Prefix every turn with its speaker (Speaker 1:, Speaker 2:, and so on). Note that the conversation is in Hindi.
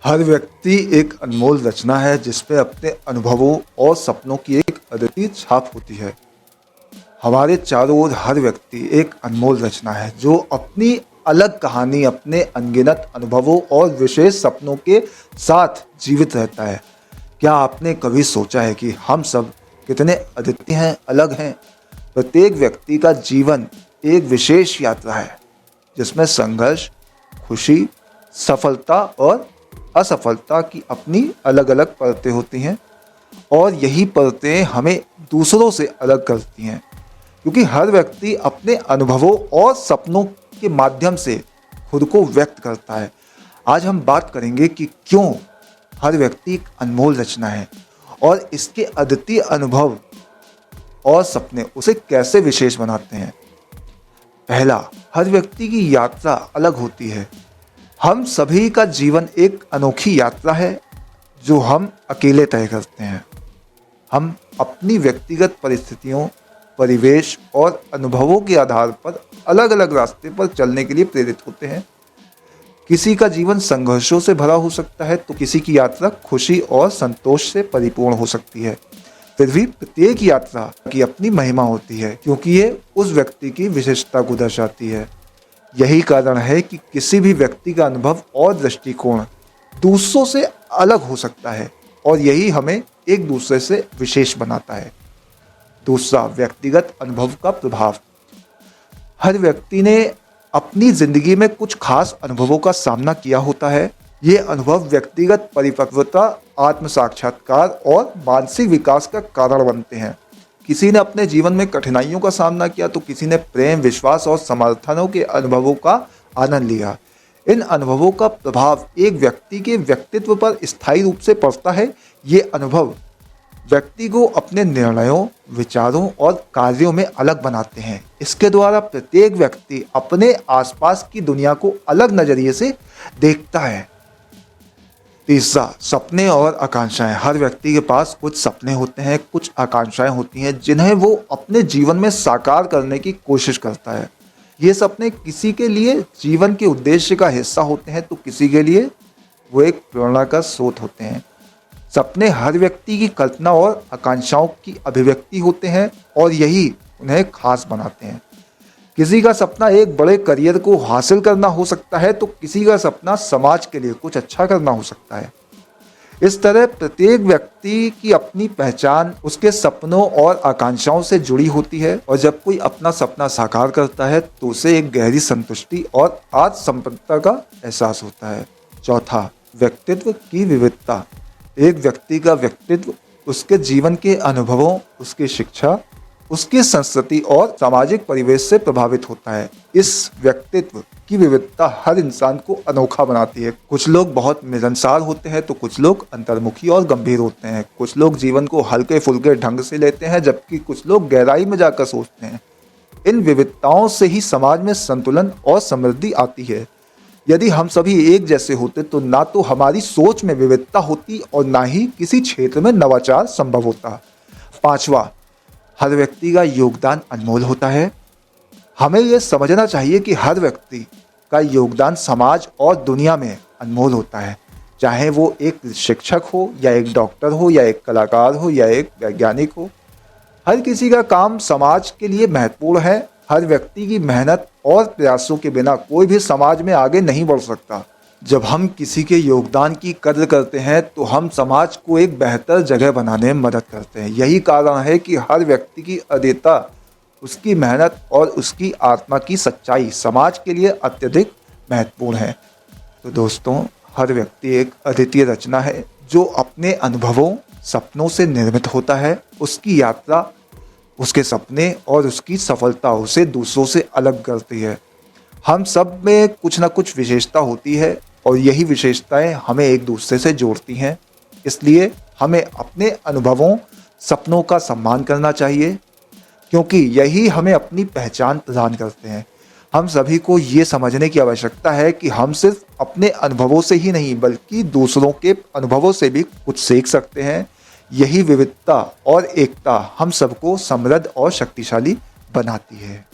Speaker 1: हर व्यक्ति एक अनमोल रचना है जिसपे अपने अनुभवों और सपनों की एक अद्वितीय छाप होती है। हमारे चारों ओर हर व्यक्ति एक अनमोल रचना है जो अपनी अलग कहानी, अपने अनगिनत अनुभवों और विशेष सपनों के साथ जीवित रहता है। क्या आपने कभी सोचा है कि हम सब कितने अद्वितीय हैं, अलग हैं? प्रत्येक व्यक्ति का जीवन एक विशेष यात्रा है जिसमें संघर्ष, खुशी, सफलता और असफलता की अपनी अलग अलग परतें होती हैं और यही परतें हमें दूसरों से अलग करती हैं, क्योंकि हर व्यक्ति अपने अनुभवों और सपनों के माध्यम से खुद को व्यक्त करता है। आज हम बात करेंगे कि क्यों हर व्यक्ति एक अनमोल रचना है और इसके अद्वितीय अनुभव और सपने उसे कैसे विशेष बनाते हैं। पहला, हर व्यक्ति की यात्रा अलग होती है। हम सभी का जीवन एक अनोखी यात्रा है जो हम अकेले तय करते हैं। हम अपनी व्यक्तिगत परिस्थितियों, परिवेश और अनुभवों के आधार पर अलग अलग रास्ते पर चलने के लिए प्रेरित होते हैं। किसी का जीवन संघर्षों से भरा हो सकता है तो किसी की यात्रा खुशी और संतोष से परिपूर्ण हो सकती है। फिर भी प्रत्येक यात्रा की अपनी महिमा होती है क्योंकि ये उस व्यक्ति की विशेषता को दर्शाती है। यही कारण है कि किसी भी व्यक्ति का अनुभव और दृष्टिकोण दूसरों से अलग हो सकता है और यही हमें एक दूसरे से विशेष बनाता है। दूसरा, व्यक्तिगत अनुभव का प्रभाव। हर व्यक्ति ने अपनी जिंदगी में कुछ खास अनुभवों का सामना किया होता है। ये अनुभव व्यक्तिगत परिपक्वता, आत्म साक्षात्कार और मानसिक विकास का कारण बनते हैं। किसी ने अपने जीवन में कठिनाइयों का सामना किया तो किसी ने प्रेम, विश्वास और समर्थनों के अनुभवों का आनंद लिया। इन अनुभवों का प्रभाव एक व्यक्ति के व्यक्तित्व पर स्थायी रूप से पड़ता है। ये अनुभव व्यक्ति को अपने निर्णयों, विचारों और कार्यों में अलग बनाते हैं। इसके द्वारा प्रत्येक व्यक्ति अपने आसपास की दुनिया को अलग नजरिए से देखता है। तीसरा, सपने और आकांक्षाएं। हर व्यक्ति के पास कुछ सपने होते हैं, कुछ आकांक्षाएं होती हैं जिन्हें वो अपने जीवन में साकार करने की कोशिश करता है। ये सपने किसी के लिए जीवन के उद्देश्य का हिस्सा होते हैं तो किसी के लिए वो एक प्रेरणा का स्रोत होते हैं। सपने हर व्यक्ति की कल्पना और आकांक्षाओं की अभिव्यक्ति होते हैं और यही उन्हें खास बनाते हैं। किसी का सपना एक बड़े करियर को हासिल करना हो सकता है तो किसी का सपना समाज के लिए कुछ अच्छा करना हो सकता है। इस तरह प्रत्येक व्यक्ति की अपनी पहचान उसके सपनों और आकांक्षाओं से जुड़ी होती है और जब कोई अपना सपना साकार करता है तो उसे एक गहरी संतुष्टि और आत्मसंपन्नता का एहसास होता है। चौथा, व्यक्तित्व की विविधता। एक व्यक्ति का व्यक्तित्व उसके जीवन के अनुभवों, उसकी शिक्षा, उसकी संस्कृति और सामाजिक परिवेश से प्रभावित होता है। इस व्यक्तित्व की विविधता हर इंसान को अनोखा बनाती है। कुछ लोग बहुत मिलनसार होते हैं तो कुछ लोग अंतर्मुखी और गंभीर होते हैं। कुछ लोग जीवन को हल्के फुल्के ढंग से लेते हैं जबकि कुछ लोग गहराई में जाकर सोचते हैं। इन विविधताओं से ही समाज में संतुलन और समृद्धि आती है। यदि हम सभी एक जैसे होते तो ना तो हमारी सोच में विविधता होती और ना ही किसी क्षेत्र में नवाचार संभव होता। पांचवा, हर व्यक्ति का योगदान अनमोल होता है। हमें यह समझना चाहिए कि हर व्यक्ति का योगदान समाज और दुनिया में अनमोल होता है, चाहे वो एक शिक्षक हो या एक डॉक्टर हो या एक कलाकार हो या एक वैज्ञानिक हो। हर किसी का काम समाज के लिए महत्वपूर्ण है। हर व्यक्ति की मेहनत और प्रयासों के बिना कोई भी समाज में आगे नहीं बढ़ सकता। जब हम किसी के योगदान की कद्र करते हैं तो हम समाज को एक बेहतर जगह बनाने में मदद करते हैं। यही कारण है कि हर व्यक्ति की अद्वितीयता, उसकी मेहनत और उसकी आत्मा की सच्चाई समाज के लिए अत्यधिक महत्वपूर्ण है। तो दोस्तों, हर व्यक्ति एक अद्वितीय रचना है जो अपने अनुभवों, सपनों से निर्मित होता है। उसकी यात्रा, उसके सपने और उसकी सफलता उसे दूसरों से अलग करती है। हम सब में कुछ ना कुछ विशेषता होती है और यही विशेषताएं हमें एक दूसरे से जोड़ती हैं। इसलिए हमें अपने अनुभवों, सपनों का सम्मान करना चाहिए क्योंकि यही हमें अपनी पहचान प्रदान करते हैं। हम सभी को ये समझने की आवश्यकता है कि हम सिर्फ अपने अनुभवों से ही नहीं बल्कि दूसरों के अनुभवों से भी कुछ सीख सकते हैं। यही विविधता और एकता हम सबको समृद्ध और शक्तिशाली बनाती है।